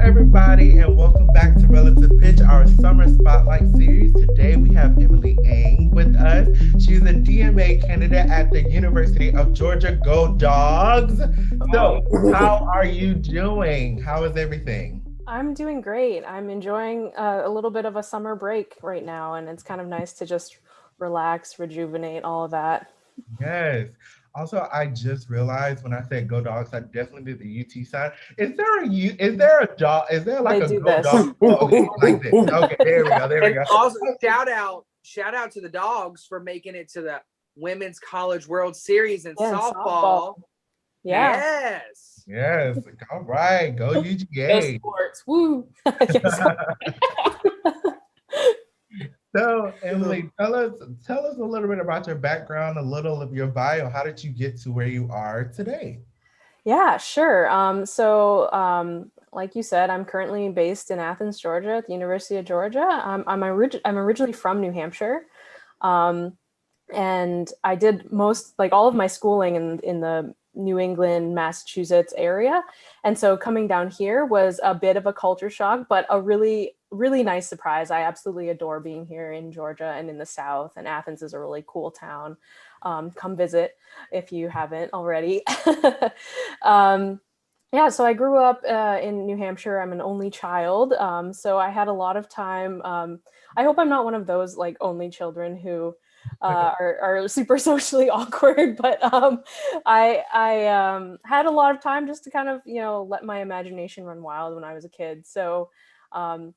everybody, and welcome back to Relative Pitch, our summer spotlight series. Today, we have Emily Ang with us. She's a DMA candidate at the University of Georgia. Go Dogs! So, how are you doing? How is everything? I'm doing great. I'm enjoying a little bit of a summer break right now, and it's kind of nice to just relax, rejuvenate, all of that. Yes. Also, I just realized when I said go dogs, I definitely did the UT sign. Is there a dog? Is there like They a do go this. dog? Oh, okay, like this. Okay, there we go. There we And go. also shout out to the dogs for making it to the Women's College World Series in Yeah, and softball. softball. Yeah. Yes. Yes. All right. Go Go UGA. sports. Woo. Yes. So, Emily, tell us a little bit about your background, a little of your bio. How did you get to where you are today? Yeah, sure. Like you said, I'm currently based in Athens, Georgia, at the University of Georgia. I'm originally from New Hampshire. Um, and I did like all of my schooling in the New England, Massachusetts area. And so coming down here was a bit of a culture shock, but a really, really nice surprise. I absolutely adore being here in Georgia and in the South, and Athens is a really cool town. Come visit if you haven't already. um, yeah, so I grew up in New Hampshire. I'm an only child, so I had a lot of time. I hope I'm not one of those like only children who are super socially awkward, but I had a lot of time just to kind of let my imagination run wild when I was a kid. So um,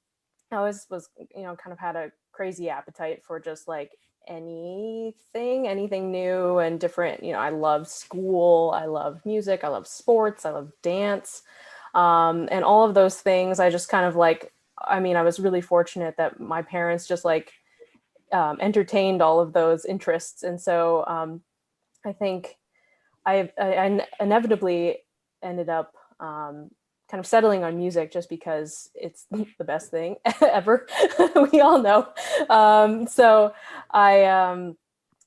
I always was kind of had a crazy appetite for just like anything new and different. I love school, I love music, I love sports, I love dance, and all of those things. I just kind of like, I mean, I was really fortunate that my parents just like entertained all of those interests. And so I think I inevitably ended up kind of settling on music just because it's the best thing ever. We all know. So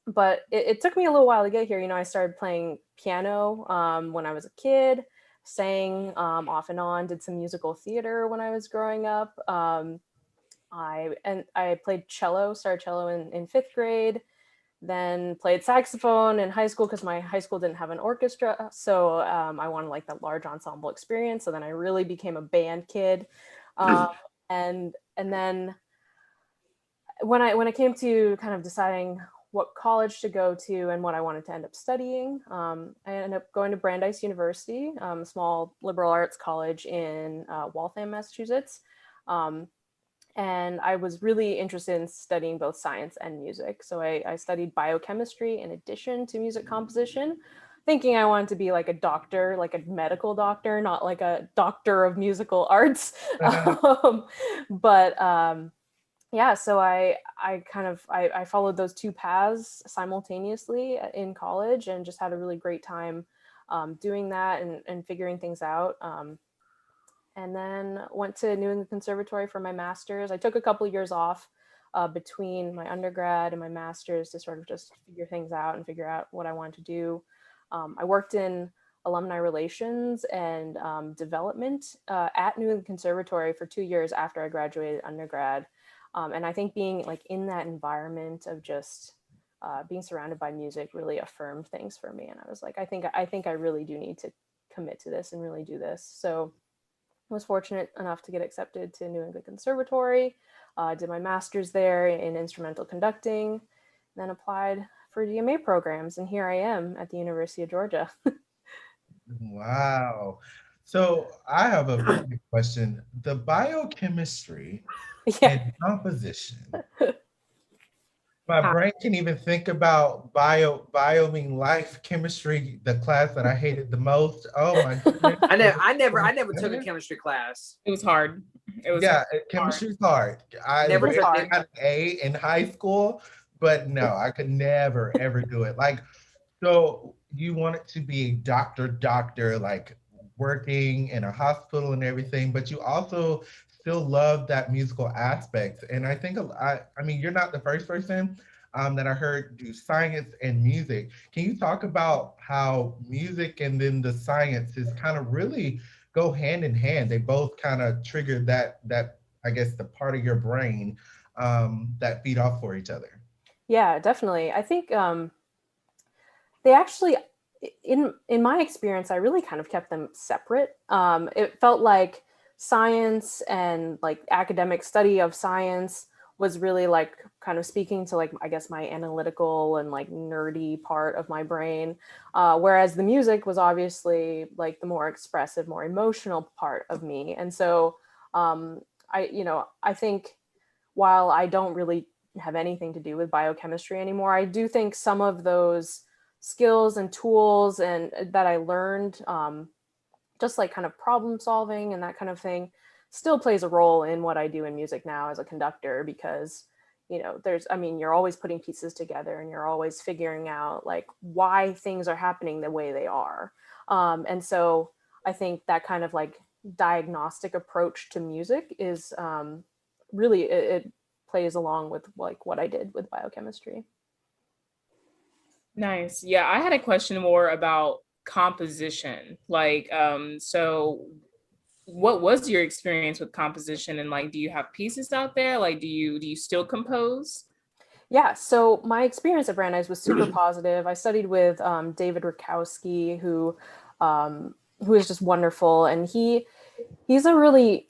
but it took me a little while to get here. I started playing piano when I was a kid, sang off and on, did some musical theater when I was growing up. I played cello, started cello in fifth grade, then played saxophone in high school because my high school didn't have an orchestra. So I wanted like that large ensemble experience. So then I really became a band kid. Um, and then when I came to kind of deciding what college to go to and what I wanted to end up studying, I ended up going to Brandeis University, a small liberal arts college in Waltham, Massachusetts. Um, and I was really interested in studying both science and music. So I studied biochemistry in addition to music composition, thinking I wanted to be like a doctor, like a medical doctor, not like a doctor of musical arts. But yeah, so I followed those two paths simultaneously in college and just had a really great time doing that and figuring things out. And then went to New England Conservatory for my master's. I took a couple of years off between my undergrad and my master's to sort of just figure things out and figure out what I wanted to do. I worked in alumni relations and development at New England Conservatory for 2 years after I graduated undergrad. And I think being like in that environment of just being surrounded by music really affirmed things for me. And I was like, I think I really do need to commit to this and really do this. So I was fortunate enough to get accepted to New England Conservatory, did my master's there in instrumental conducting, then applied for DMA programs, and here I am at the University of Georgia. Wow. So I have a really big question. The biochemistry Yeah. and composition. My brain can even think about bio being life chemistry, the class that I hated the most. Oh my goodness. I never took a chemistry class. It was hard. It was Yeah, hard. chemistry's hard. I Never It is rarely hard. got an A in high school, but no, I could never ever do it. Like, so you wanted to be a doctor, like working in a hospital and everything, but you also still love that musical aspect. And I think I mean, you're not the first person that I heard do science and music. Can you talk about how music and then the science is kind of really go hand in hand. They both kind of trigger that I guess the part of your brain that feed off for each other. Yeah, definitely. I think they actually, in my experience, I really kind of kept them separate. It felt like science and like academic study of science was really like kind of speaking to like I guess my analytical and like nerdy part of my brain, whereas the music was obviously like the more expressive, more emotional part of me. And so I think while I don't really have anything to do with biochemistry anymore, I do think some of those skills and tools and that I learned, just like kind of problem solving and that kind of thing, still plays a role in what I do in music now as a conductor because you're always putting pieces together and you're always figuring out like why things are happening the way they are. And so I think that kind of like diagnostic approach to music is really it plays along with like what I did with biochemistry. Nice. Yeah, I had a question more about composition. Like, so what was your experience with composition, and like do you have pieces out there? Like do you still compose? Yeah, so my experience at Brandeis was super positive. I studied with David Rakowski, who is just wonderful, and he's a really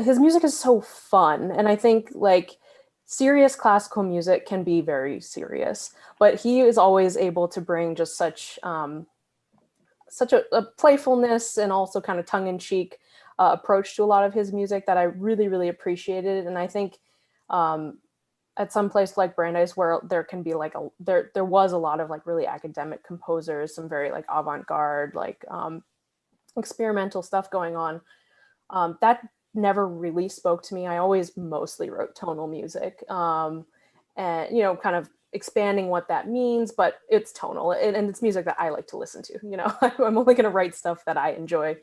his music is so fun, and I think like serious classical music can be very serious, but he is always able to bring just such a playfulness and also kind of tongue-in-cheek approach to a lot of his music that I really really appreciated. And I think um, at some place like Brandeis where there can be like there was a lot of like really academic composers, some very like avant-garde like experimental stuff going on, that never really spoke to me. I always mostly wrote tonal music, and kind of expanding what that means, but it's tonal and it's music that I like to listen to. I'm only going to write stuff that I enjoy.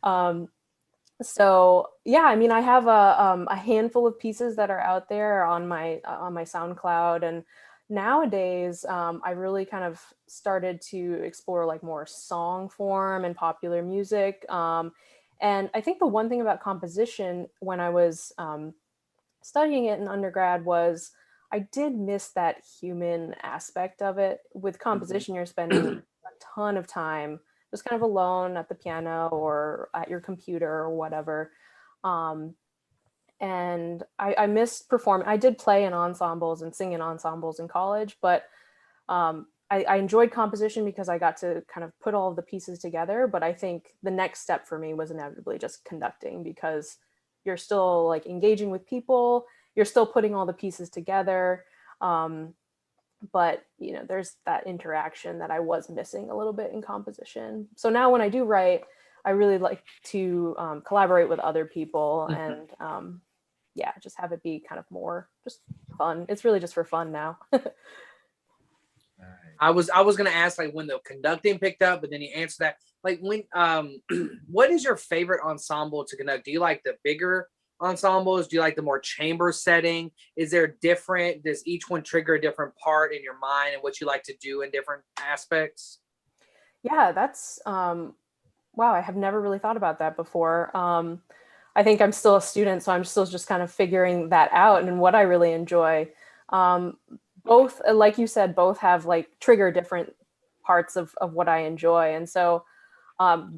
Um, so yeah, I mean, I have a handful of pieces that are out there on my SoundCloud, and nowadays I really kind of started to explore like more song form and popular music. And I think the one thing about composition when I was studying it in undergrad was I did miss that human aspect of it. With composition, you're spending a ton of time just kind of alone at the piano or at your computer or whatever. Um, and I missed performing. I did play in ensembles and sing in ensembles in college, but I enjoyed composition because I got to kind of put all of the pieces together. But I think the next step for me was inevitably just conducting because you're still like engaging with people, you're still putting all the pieces together. Um, but there's that interaction that I was missing a little bit in composition. So now when I do write, I really like to collaborate with other people and yeah, just have it be kind of more just fun. It's really just for fun now. I was gonna ask like when the conducting picked up, but then you answered that. Like when what is your favorite ensemble to conduct? Do you like the bigger ensembles? Do you like the more chamber setting? Is there different? Does each one trigger a different part in your mind and what you like to do in different aspects? Yeah, that's wow, I have never really thought about that before. I think I'm still a student, so I'm still just kind of figuring that out and what I really enjoy. Um, both, like you said, both have like trigger different parts of what I enjoy. And so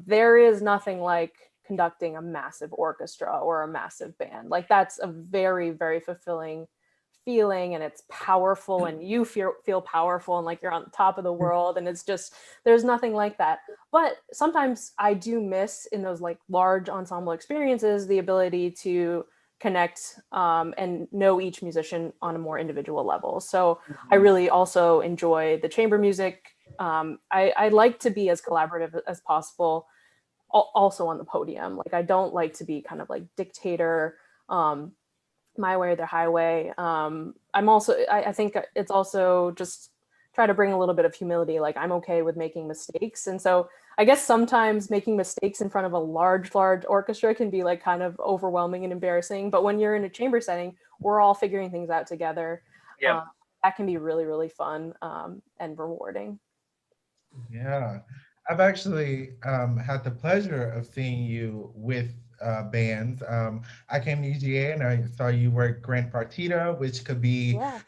there is nothing like conducting a massive orchestra or a massive band. Like that's a very, very fulfilling feeling, and it's powerful and you feel powerful and like you're on the top of the world, and it's just there's nothing like that. But sometimes I do miss in those like large ensemble experiences the ability to connect and know each musician on a more individual level. So I really also enjoy the chamber music. I like to be as collaborative as possible also on the podium. Like I don't like to be kind of like dictator, my way or the highway. I'm also, I think it's also just try to bring a little bit of humility. Like I'm okay with making mistakes. And so I guess sometimes making mistakes in front of a large orchestra can be like kind of overwhelming and embarrassing. But when you're in a chamber setting, we're all figuring things out together. Yeah. That can be really, really fun and rewarding. Yeah. I've actually had the pleasure of seeing you with bands. I came to UGA and I saw you work Grand Partita, which could be Yeah.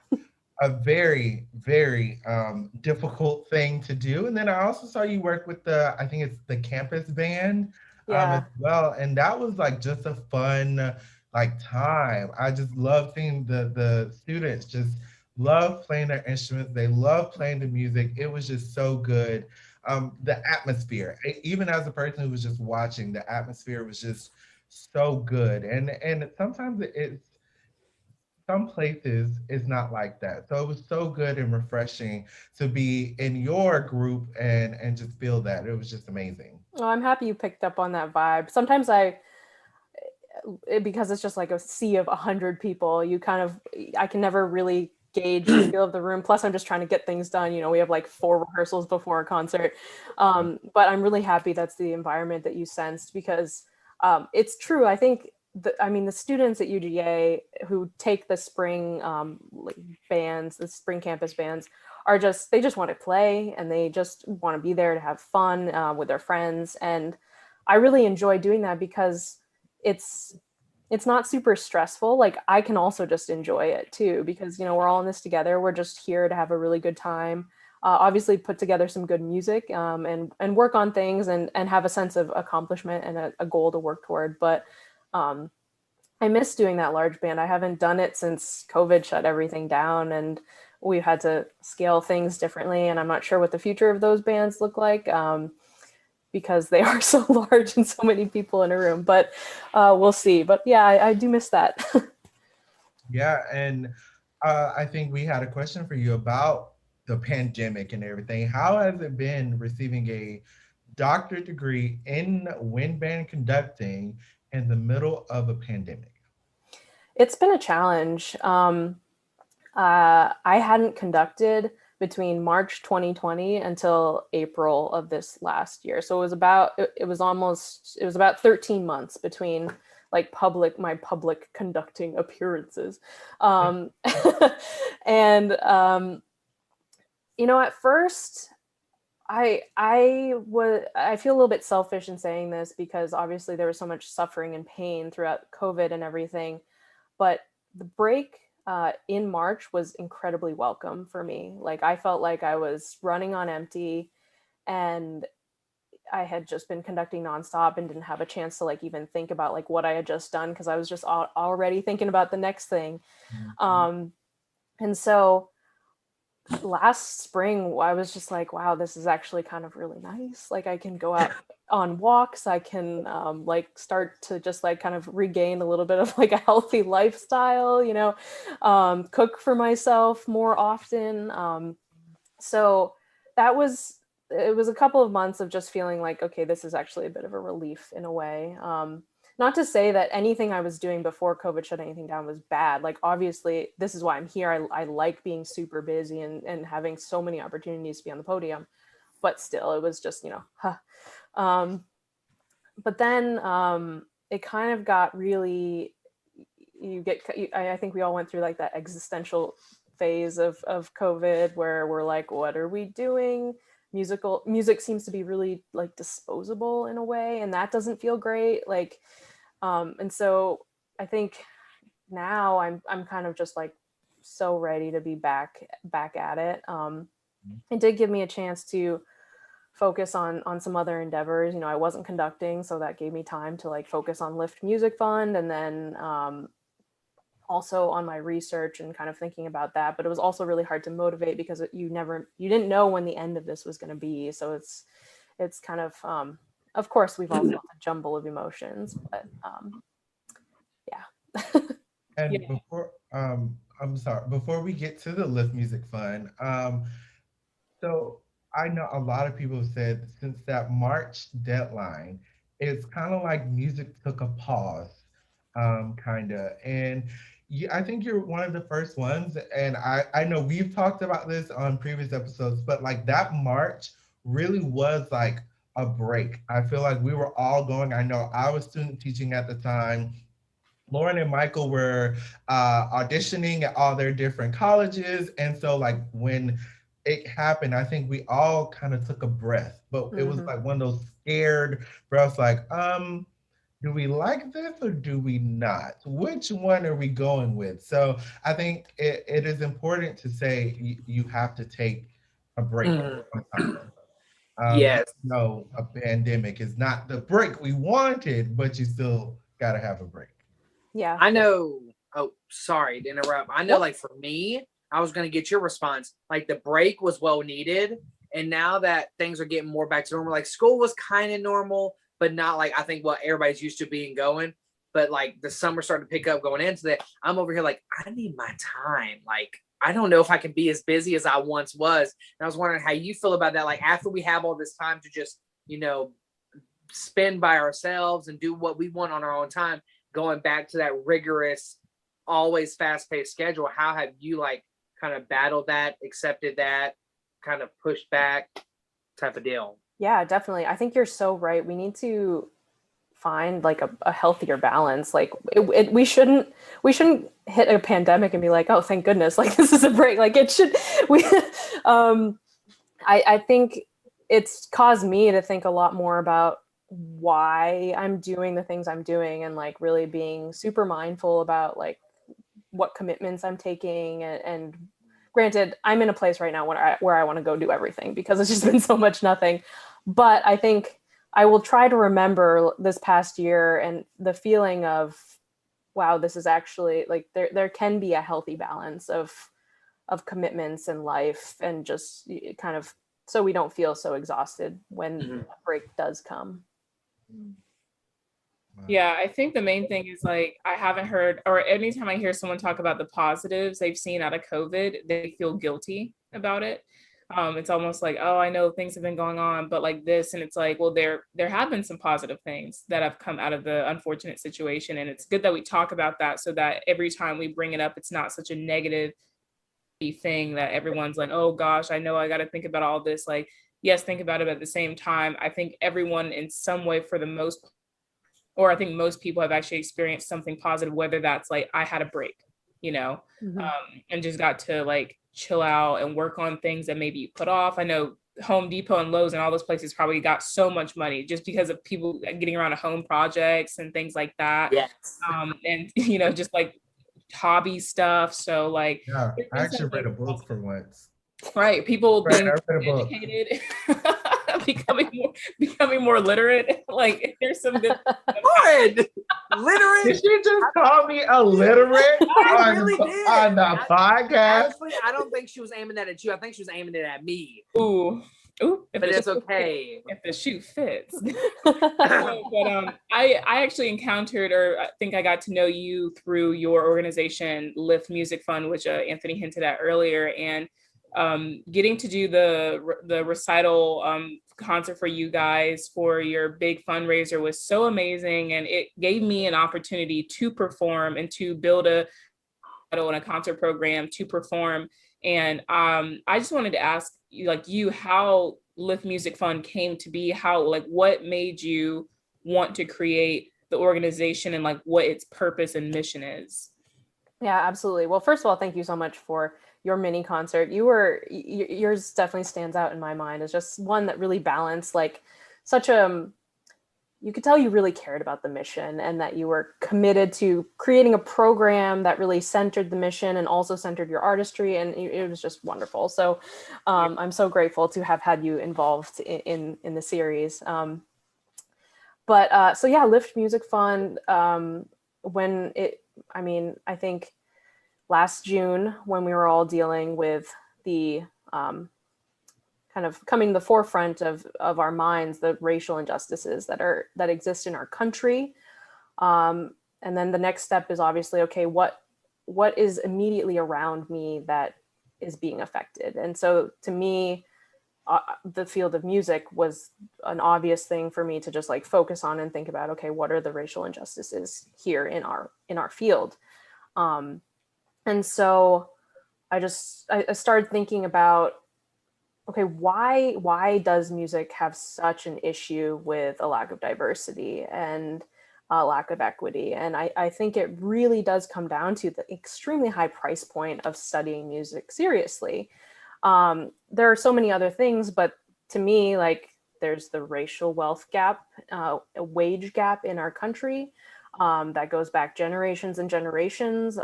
a very, very difficult thing to do. And then I also saw you work with I think it's the campus band as Yeah. well. And that was like just a fun like time. I just love seeing the students just love playing their instruments. They love playing the music. It was just so good. The atmosphere, even as a person who was just watching, the atmosphere was just so good. And sometimes it's some places it's not like that. So it was so good and refreshing to be in your group and just feel that. It was just amazing. Oh, I'm happy you picked up on that vibe. Sometimes because it's just like a sea of 100 people, you kind of, I can never really gauge the feel of the room. Plus I'm just trying to get things done. You know, we have like 4 rehearsals before a concert. But I'm really happy that's the environment that you sensed, because it's true. I think I mean, the students at UGA who take the spring like bands, the spring campus bands, are just, they just want to play and they just want to be there to have fun with their friends. And I really enjoy doing that because it's it's not super stressful. Like I can also just enjoy it too, because you know, we're all in this together. We're just here to have a really good time. Obviously put together some good music, and work on things, and have a sense of accomplishment and a goal to work toward. But um, I miss doing that large band. I haven't done it since COVID shut everything down, and we've had to scale things differently. And I'm not sure what the future of those bands look like, because they are so large and so many people in a room. But we'll see. But yeah, I do miss that. Yeah, and I think we had a question for you about the pandemic and everything. How has it been receiving a doctorate degree in wind band conducting in the middle of a pandemic? It's been a challenge. I hadn't conducted between March 2020 until April of this last year. So it was almost, it was about 13 months between like my public conducting appearances. Um, and you know, at first I feel a little bit selfish in saying this, because obviously there was so much suffering and pain throughout COVID and everything. But the break in March was incredibly welcome for me. Like I felt like I was running on empty, and I had just been conducting nonstop and didn't have a chance to like even think about like what I had just done, because I was just already thinking about the next thing. Mhm. Um, and so last spring I was just like, wow, this is actually kind of really nice. Like I can go out on walks, I can like start to just like kind of regain a little bit of like a healthy lifestyle, you know, cook for myself more often. So that was, it was a couple of months of just feeling like, okay, this is actually a bit of a relief in a way. Not to say that anything I was doing before COVID shut anything down was bad. Like obviously this is why I'm here. I like being super busy and having so many opportunities to be on the podium, but still it was just, you know, huh. um, but then it kind of got really, I think we all went through like that existential phase of COVID, where we're like, what are we doing? Music seems to be really like disposable in a way, and that doesn't feel great. Like, and so I think now I'm kind of just like so ready to be back at it. It did give me a chance to focus on some other endeavors. You know, I wasn't conducting, so that gave me time to like focus on Lift Music Fund, and then also on my research and kind of thinking about that. But it was also really hard to motivate, because you didn't know when the end of this was going to be. So it's kind of course we've all felt a jumble of emotions, but yeah. And Yeah. before I'm sorry, before we get to the Lift Music Fund, so I know a lot of people have said since that March deadline, it's kind of like music took a pause, kind of. And I think you're one of the first ones. And I know we've talked about this on previous episodes, but like that March really was like a break. I feel like we were all going. I know I was student teaching at the time. Lauren and Michael were auditioning at all their different colleges. And so, like, when it happened, I think we all kind of took a breath, but it was Mhm. like one of those scared breaths, like, do we like this or do we not? Which one are we going with? So I think it is important to say you have to take a break Mhm. sometimes. Yes. A pandemic is not the break we wanted, but you still got to have a break. Yeah. I know. Oh, sorry to interrupt. I know, Yep. like for me, I was going to get your response. Like the break was well needed. And now that things are getting more back to normal, like school was kind of normal, but not like I think what everybody's used to being going. But like the summer started to pick up going into that. I'm over here like, I need my time. Like, I don't know if I can be as busy as I once was. And I was wondering how you feel about that. Like, after we have all this time to just, spend by ourselves and do what we want on our own time, going back to that rigorous, always fast-paced schedule, how have you like kind of battled that, accepted that, kind of pushed back type of deal? Yeah, definitely. I think you're so right. We need to find like a healthier balance. Like we shouldn't hit a pandemic and be like, oh, thank goodness, like this is a break. Like it should we um I think it's caused me to think a lot more about why I'm doing the things I'm doing, and like really being super mindful about like what commitments I'm taking, and granted, I'm in a place right now where I want to go do everything because it's just been so much nothing. But I think I will try to remember this past year and the feeling of, wow, this is actually like there can be a healthy balance of commitments in life, and just kind of so we don't feel so exhausted when Mhm. a break does come. Wow. Yeah, I think the main thing is like I haven't heard, or anytime I hear someone talk about the positives they've seen out of COVID, they feel guilty about it. It's almost like, oh, I know things have been going on, but like this, and it's like, well, there have been some positive things that have come out of the unfortunate situation, and it's good that we talk about that so that every time we bring it up, it's not such a negative thing that everyone's like, oh gosh, I know I got to think about all this. Like, yes, think about it, but at the same time, I think everyone in some way, for the most, or I think most people have actually experienced something positive, whether that's like I had a break, you know, Mhm. and just got to like chill out and work on things that maybe you put off. I know Home Depot and Lowe's and all those places probably got so much money just because of people getting around to home projects and things like that. Yes. And just like hobby stuff. So like Yeah, there's I been actually read something a book for once. right. People Right, being I read a book. educated, becoming more literate. Like there's some good stuff Lauren, Did literate. you just call me illiterate I on really on did. the podcast? Actually, I don't think she was aiming that at you. I think she was aiming it at me. ooh, if But the it's shoe fits, okay. if the shoe fits. No, but I actually encountered, or I think I got to know you through your organization, Lift Music Fund, which Anthony hinted at earlier, and getting to do the recital concert for you guys for your big fundraiser was so amazing, and it gave me an opportunity to perform and to build and a concert program to perform. And I just wanted to ask you, like you, how Lift Music Fund came to be, how like what made you want to create the organization and like what its purpose and mission is. Yeah, absolutely. Well, first of all, thank you so much for your mini concert. Yours definitely stands out in my mind as just one that really balanced like such a you could tell you really cared about the mission, and that you were committed to creating a program that really centered the mission and also centered your artistry, and it was just wonderful. So I'm so grateful to have had you involved in the series. But so yeah, Lift Music Fund, when it I mean, I think last June, when we were all dealing with the kind of coming to the forefront of our minds, the racial injustices that exist in our country. And then the next step is obviously, okay, what is immediately around me that is being affected? And so to me, the field of music was an obvious thing for me to just like focus on and think about, okay, what are the racial injustices here in our field? And so I started thinking about, okay, why does music have such an issue with a lack of diversity and a lack of equity? And I think it really does come down to the extremely high price point of studying music seriously. There are so many other things, but to me, like, there's the racial wealth gap, a wage gap in our country, that goes back generations and generations.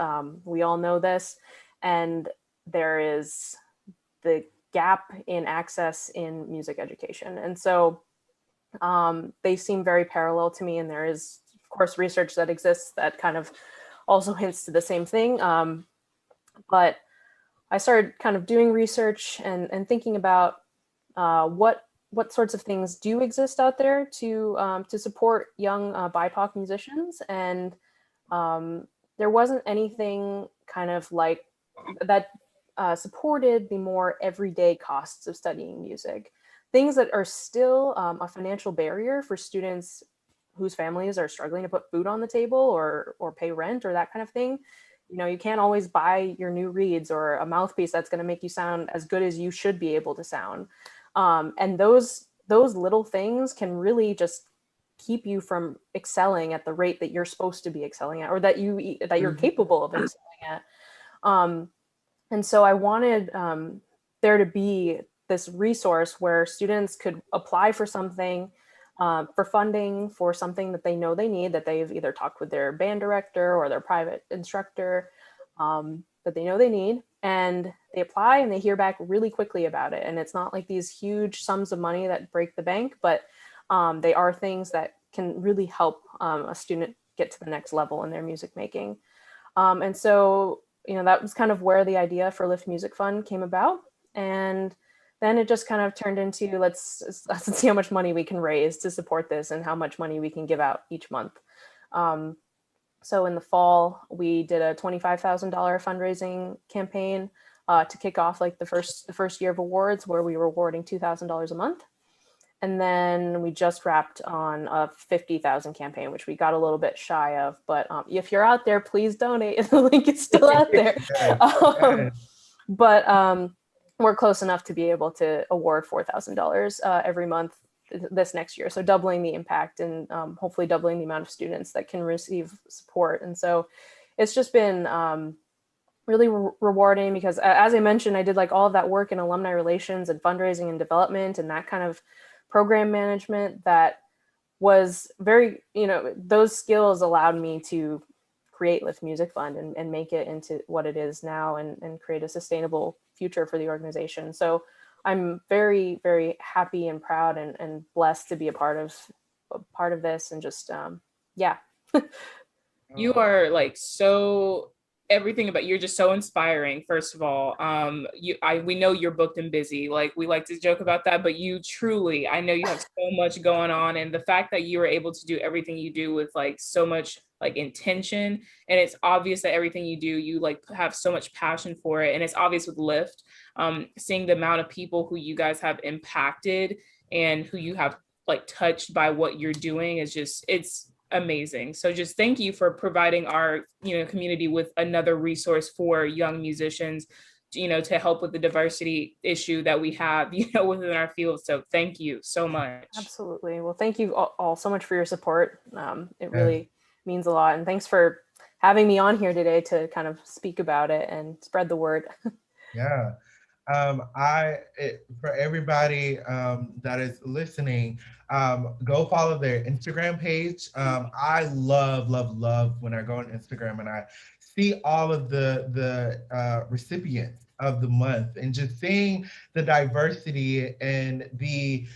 We all know this. And there is the gap in access in music education. And so they seem very parallel to me. And there is, of course, research that exists that kind of also hints to the same thing. But I started kind of doing research and thinking about what sorts of things do exist out there to support young BIPOC musicians, and there wasn't anything kind of like that supported the more everyday costs of studying music, things that are still a financial barrier for students whose families are struggling to put food on the table or pay rent or that kind of thing. You know, you can't always buy your new reeds or a mouthpiece that's going to make you sound as good as you should be able to sound. And those little things can really just keep you from excelling at the rate that you're supposed to be excelling at, or that you're capable of excelling at. And so I wanted there to be this resource where students could apply for something, for funding for something that they know they need, that they've either talked with their band director or their private instructor, that they know they need, and they apply and they hear back really quickly about it. And it's not like these huge sums of money that break the bank, but they are things that can really help a student get to the next level in their music making. And so, you know, that was kind of where the idea for Lift Music Fund came about. And then it just kind of turned into let's see how much money we can raise to support this and how much money we can give out each month. So in the fall, we did a $25,000 fundraising campaign to kick off like the first year of awards, where we were awarding $2,000 a month. And then we just wrapped on a 50,000 campaign, which we got a little bit shy of. But if you're out there, please donate. The link is still out there. But we're close enough to be able to award $4,000 every month this next year. So doubling the impact and hopefully doubling the amount of students that can receive support. And so it's just been really rewarding because, as I mentioned, I did like all of that work in alumni relations and fundraising and development and that kind of program management that was very, you know, those skills allowed me to create Lift Music Fund and make it into what it is now and create a sustainable future for the organization. So I'm very, very happy and proud and blessed to be a part of this, and just yeah. You are like so everything about you're just so inspiring. First of all, we know you're booked and busy. Like we like to joke about that, but you truly, I know you have so much going on, and the fact that you were able to do everything you do with like so much like intention, and it's obvious that everything you do, you like have so much passion for it, and it's obvious with Lyft. Seeing the amount of people who you guys have impacted and who you have like touched by what you're doing is just it's amazing. So just thank you for providing our community with another resource for young musicians, to help with the diversity issue that we have within our field. So thank you so much. Absolutely. Well, thank you all so much for your support. It really means a lot, and thanks for having me on here today to kind of speak about it and spread the word. Yeah. For everybody that is listening, go follow their Instagram page. I love when I go on Instagram and I see all of the recipients of the month, and just seeing the diversity and the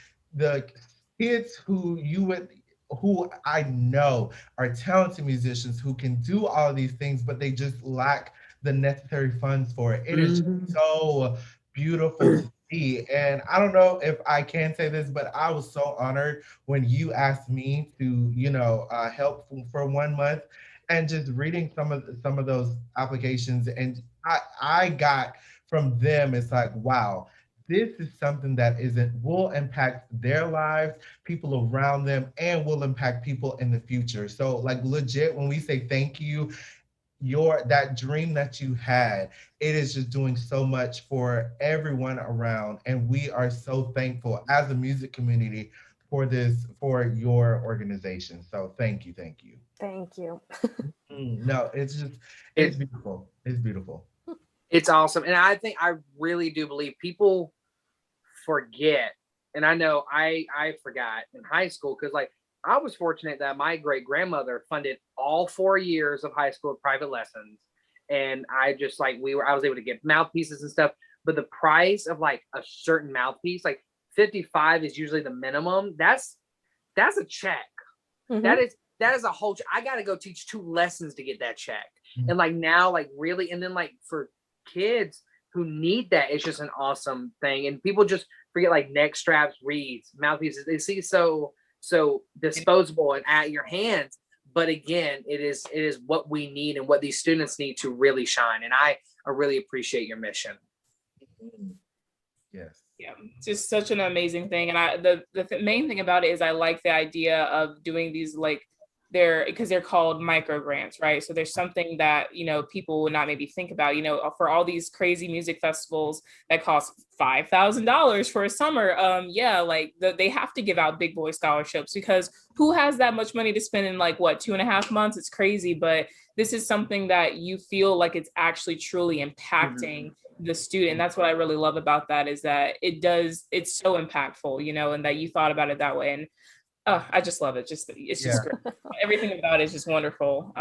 kids who I know are talented musicians who can do all of these things, but they just lack the necessary funds for it. It is so beautiful to see. And I don't know if I can say this, but I was so honored when you asked me to, help for 1 month, and just reading some of those applications. And I got from them, it's like, wow, this is something that will impact their lives, people around them, and will impact people in the future. So like legit, when we say thank you, that dream that you had, it is just doing so much for everyone around, and we are so thankful as a music community for your organization. So thank you. Thank you. No, it's beautiful. It's awesome. And I really do believe people forget. And I know I forgot in high school because like I was fortunate that my great grandmother funded all 4 years of high school with private lessons. And I just like I was able to get mouthpieces and stuff. But the price of like a certain mouthpiece, like 55 is usually the minimum. That's a check. Mm-hmm. That is a whole I gotta go teach 2 lessons to get that check. Mm. And like now, like really, and then like for kids who need that, it's just an awesome thing. And people just forget like neck straps, reeds, mouthpieces. They see so disposable and at your hands. But again, it is what we need and what these students need to really shine. And I really appreciate your mission. Yes. Yeah, just such an amazing thing. And the main thing about it is I like the idea of doing these like because they're called micro grants, right? So there's something that, people would not maybe think about, for all these crazy music festivals that cost $5,000 for a summer. Yeah, like they have to give out big boy scholarships because who has that much money to spend in like what, 2.5 months? It's crazy, but this is something that you feel like it's actually truly impacting the student. That's what I really love about that is that it's so impactful, and that you thought about it that way. And I just love it. It's just great. Everything about it is just wonderful.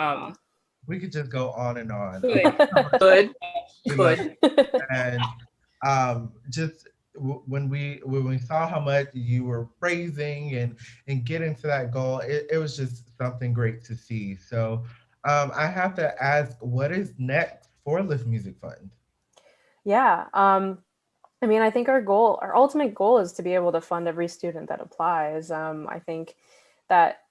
We could just go on and on. Good. And just when we saw how much you were praising and getting to that goal, it was just something great to see. So I have to ask, what is next for Lift Music Fund? Yeah. I mean, I think our ultimate goal is to be able to fund every student that applies. I think that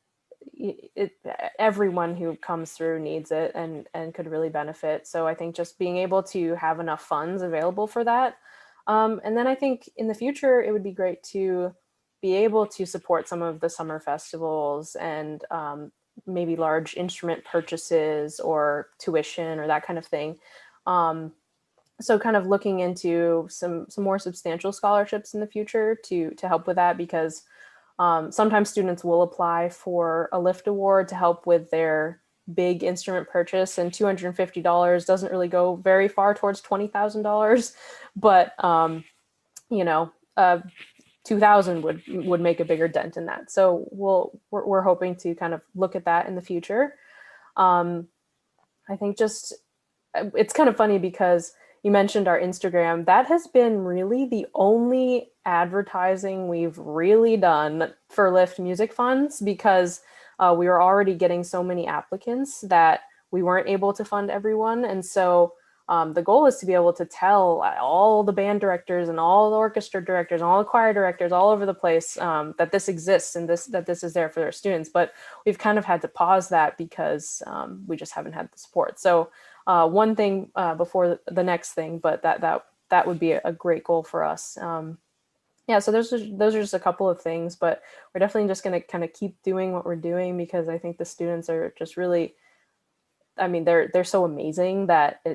everyone who comes through needs it and could really benefit. So I think just being able to have enough funds available for that. And then I think in the future, it would be great to be able to support some of the summer festivals and maybe large instrument purchases or tuition or that kind of thing. So kind of looking into some more substantial scholarships in the future to help with that, because sometimes students will apply for a lift award to help with their big instrument purchase, and $250 doesn't really go very far towards $20,000, but uh, 2,000 would make a bigger dent in that. So we're hoping to kind of look at that in the future. I think just it's kind of funny because you mentioned our Instagram. That has been really the only advertising we've really done for Lift Music Funds, because we were already getting so many applicants that we weren't able to fund everyone. And so the goal is to be able to tell all the band directors and all the orchestra directors and all the choir directors all over the place that this exists and that this is there for their students. But we've kind of had to pause that because we just haven't had the support. So one thing before the next thing, but that would be a great goal for us. Yeah, so those are just a couple of things, but we're definitely just going to kind of keep doing what we're doing, because I think the students are just really, I mean, they're so amazing that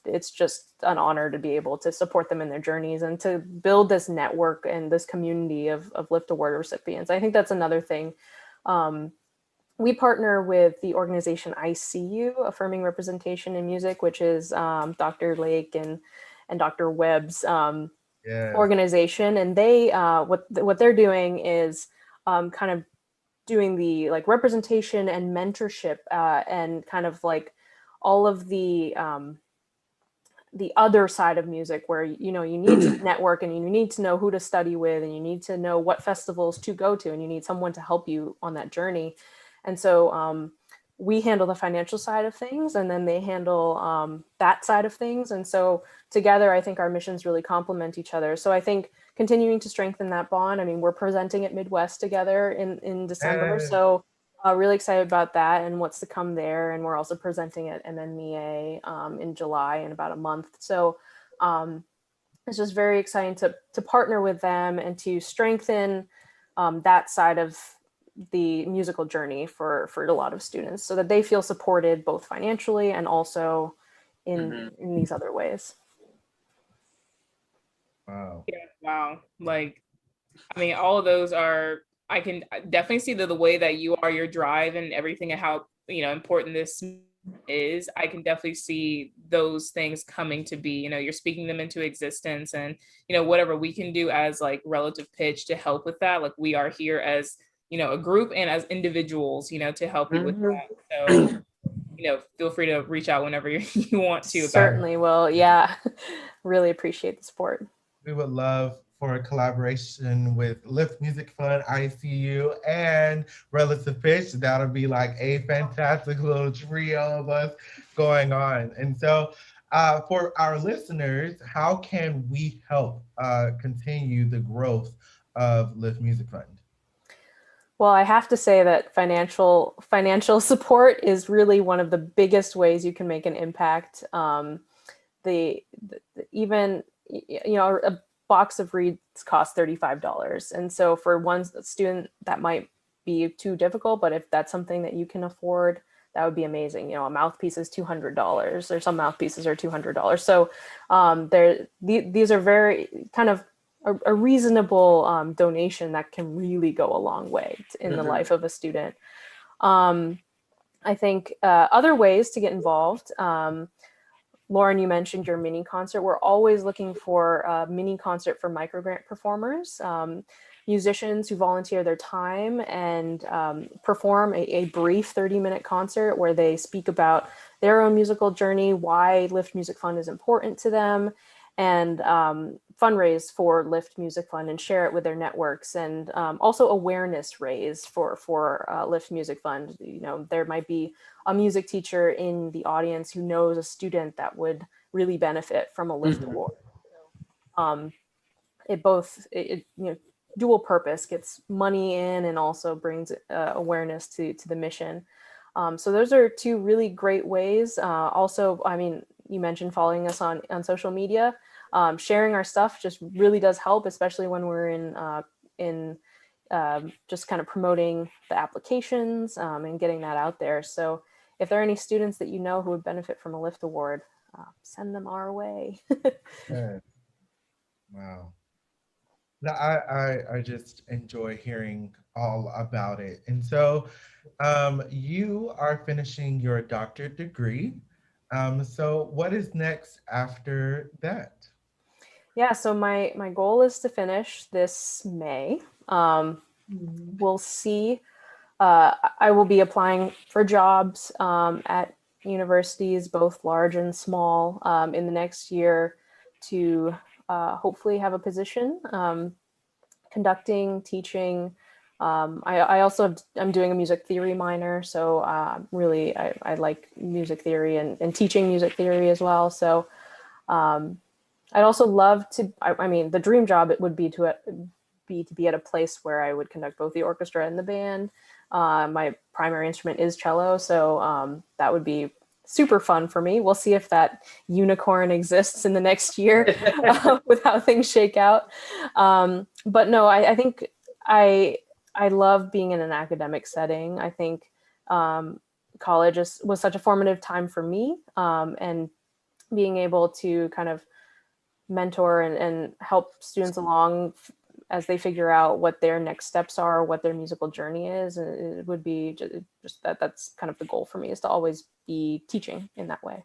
it's just an honor to be able to support them in their journeys and to build this network and this community of Lift Award recipients. I think that's another thing. We partner with the organization ICU, Affirming Representation in Music, which is Dr. Lake and Dr. Webb's organization. And they what they're doing is kind of doing the like representation and mentorship and kind of like all of the other side of music, where you need to network and you need to know who to study with and you need to know what festivals to go to and you need someone to help you on that journey. And so we handle the financial side of things, and then they handle that side of things. And so together, I think our missions really complement each other. So I think continuing to strengthen that bond. I mean, we're presenting at Midwest together in December. So really excited about that and what's to come there. And we're also presenting at MNMEA in July in about a month. So it's just very exciting to partner with them and to strengthen that side of the musical journey for a lot of students, so that they feel supported both financially and also in these other ways. Wow. Yeah, wow. Like, I mean, all of those are, I can definitely see the way that you are, your drive and everything, and how, important this is, I can definitely see those things coming to be. You know, you're speaking them into existence, and you know, whatever we can do as like relative pitch to help with that, like we are here as, you know, a group and as individuals, you know, to help you with that. So, you know, feel free to reach out whenever you want to about Certainly will. Yeah. Really appreciate the support. We would love for a collaboration with Lift Music Fund, ICU, and Relative Pitch. That'll be like a fantastic little trio of us going on. And so, for our listeners, how can we help continue the growth of Lift Music Fund? Well, I have to say that financial support is really one of the biggest ways you can make an impact. Even a box of reeds costs $35, and so for one student that might be too difficult, but if that's something that you can afford, that would be amazing. You know, a mouthpiece is $200, or some mouthpieces are $200. So these are very kind of a reasonable donation that can really go a long way in the life of a student. I think other ways to get involved. Lauren, you mentioned your mini concert. We're always looking for a mini concert for microgrant performers, musicians who volunteer their time and perform a brief 30-minute concert where they speak about their own musical journey, why Lift Music Fund is important to them, and fundraise for Lift Music Fund and share it with their networks, and also awareness raise for Lift Music Fund. You know, there might be a music teacher in the audience who knows a student that would really benefit from a Lift award. It dual purpose, gets money in and also brings awareness to the mission. So those are two really great ways. Also, I mean, you mentioned following us on social media. Sharing our stuff just really does help, especially when we're in just kind of promoting the applications and getting that out there. So if there are any students that you know who would benefit from a Lift Award, send them our way. Yes. Wow. No, I just enjoy hearing all about it. And so you are finishing your doctorate degree. So what is next after that? Yeah, so my goal is to finish this May. We'll see. I will be applying for jobs at universities, both large and small, in the next year to hopefully have a position conducting, teaching. I also I'm doing a music theory minor, so really I like music theory and teaching music theory as well. So I'd also love to. I mean, the dream job it would be to be at a place where I would conduct both the orchestra and the band. My primary instrument is cello, so that would be super fun for me. We'll see if that unicorn exists in the next year with how things shake out. But no, I think I love being in an academic setting. I think college was such a formative time for me, and being able to kind of mentor and help students along as they figure out what their next steps are, what their musical journey is. It would be just that's kind of the goal for me, is to always be teaching in that way.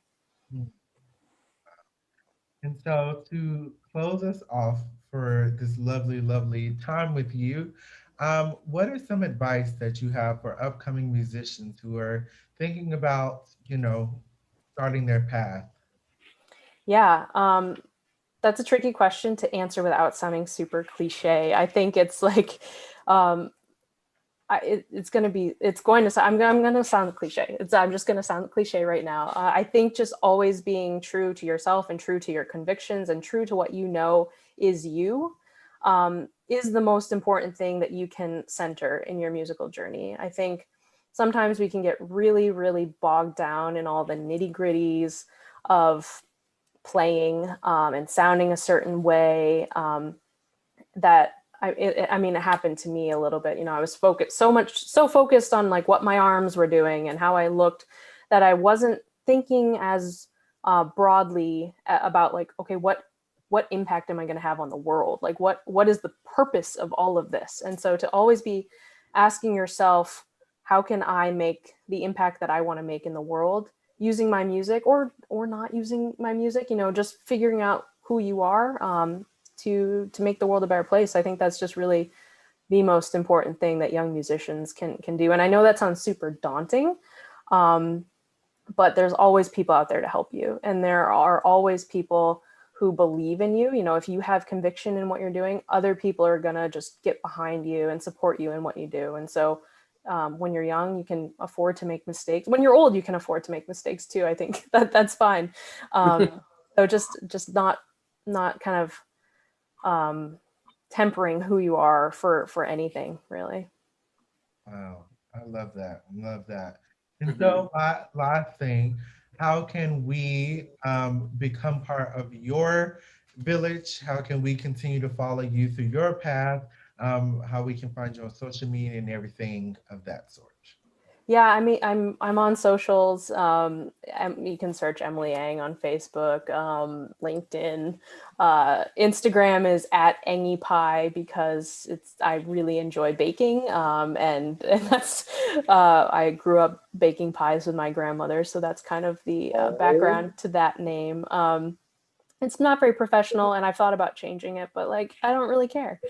And so to close us off for this lovely, lovely time with you, what are some advice that you have for upcoming musicians who are thinking about, starting their path? Yeah, that's a tricky question to answer without sounding super cliche. I think it's like, it's going to, I'm going to sound cliche. I'm just going to sound cliche right now. I think just always being true to yourself and true to your convictions and true to what you know is you, is the most important thing that you can center in your musical journey. I think sometimes we can get really, really bogged down in all the nitty gritties of playing and sounding a certain way, that I mean, it happened to me a little bit. I was so focused on like what my arms were doing and how I looked, that I wasn't thinking as broadly about like, okay, what impact am I going to have on the world? Like what is the purpose of all of this? And so to always be asking yourself, how can I make the impact that I want to make in the world? using my music or not using my music, you know, just figuring out who you are, to make the world a better place. I think that's just really the most important thing that young musicians can do. And I know that sounds super daunting, but there's always people out there to help you, and there are always people who believe in you. You know, if you have conviction in what you're doing, other people are gonna just get behind you and support you in what you do. And so when you're young, you can afford to make mistakes. When you're old, you can afford to make mistakes too. I think that's fine. So just not kind of tempering who you are for anything, really. Wow, I love that. I love that. And so, last thing, how can we become part of your village? How can we continue to follow you through your path? How we can find you on social media and everything of that sort. Yeah, I mean, I'm on socials. You can search Emily Yang on Facebook, LinkedIn, Instagram is at Engie Pie because I really enjoy baking, and that's I grew up baking pies with my grandmother, so that's kind of the background to that name. It's not very professional, and I've thought about changing it, but like I don't really care.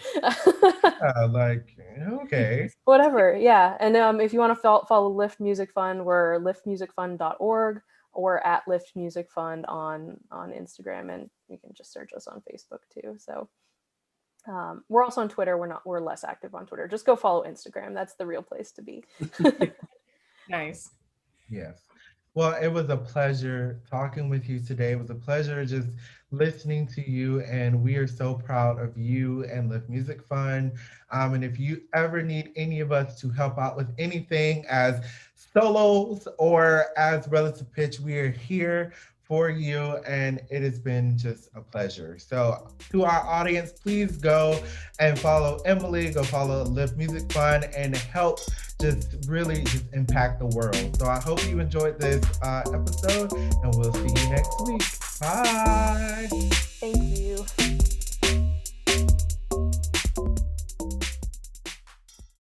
Like, okay. Whatever, yeah. And if you want to follow Lift Music Fund, we're liftmusicfund.org or at Lift Music Fund on Instagram, and you can just search us on Facebook too. So we're also on Twitter. We're less active on Twitter. Just go follow Instagram. That's the real place to be. Nice. Yes. Well, it was a pleasure talking with you today. It was a pleasure just listening to you, and we are so proud of you and Lift Music Fund. And if you ever need any of us to help out with anything as solos or as relative pitch, we are here for you, and it has been just a pleasure. So to our audience, please go and follow Emily, go follow Lift Music Fund, and help just really just impact the world. So I hope you enjoyed this episode, and we'll see you next week. Bye.